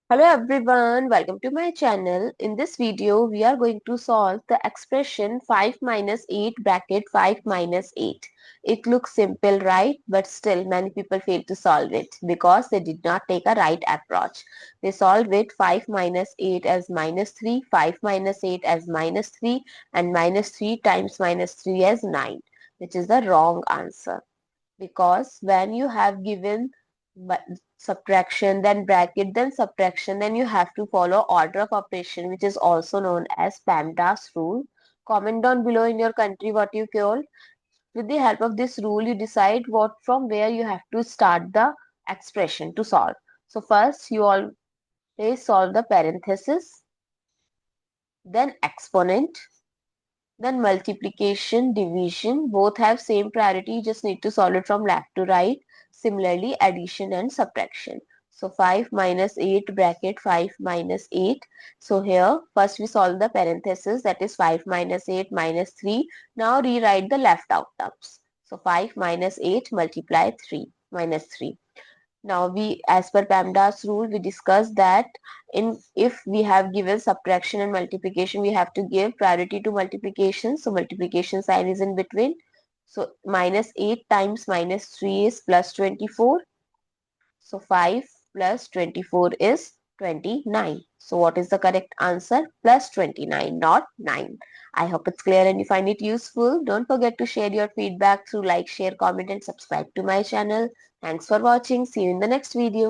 Hello everyone, welcome to my channel. In this video, we are going to solve the expression 5 minus 8 bracket 5 minus 8. It looks simple, right? But still many people fail to solve it because they did not take a right approach. They solve it 5 minus 8 as minus 3, 5 minus 8 as minus 3 and minus 3 times minus 3 as 9, which is the wrong answer because when you have given subtraction then bracket then subtraction, then you have to follow order of operation, which is also known as PEMDAS rule. Comment down below in your country what you call. With the help of this rule, you decide what from where you have to start the expression to solve. So first you always solve the parenthesis, then exponent, then multiplication, division, both have same priority. You just need to solve it from left to right. Similarly, addition and subtraction. So 5 minus 8 bracket 5 minus 8. So here first we solve the parenthesis, that is 5 minus 8 minus 3. Now rewrite the left out terms. So 5 minus 8 multiply 3 minus 3. Now as per PEMDAS rule, we discussed that if we have given subtraction and multiplication, we have to give priority to multiplication. So multiplication sign is in between. So minus 8 times minus 3 is plus 24. So 5 plus 24 is 29. So what is the correct answer? Plus 29, not 9. I hope it's clear and you find it useful. Don't forget to share your feedback through like, share, comment and subscribe to my channel. Thanks for watching. See you in the next video.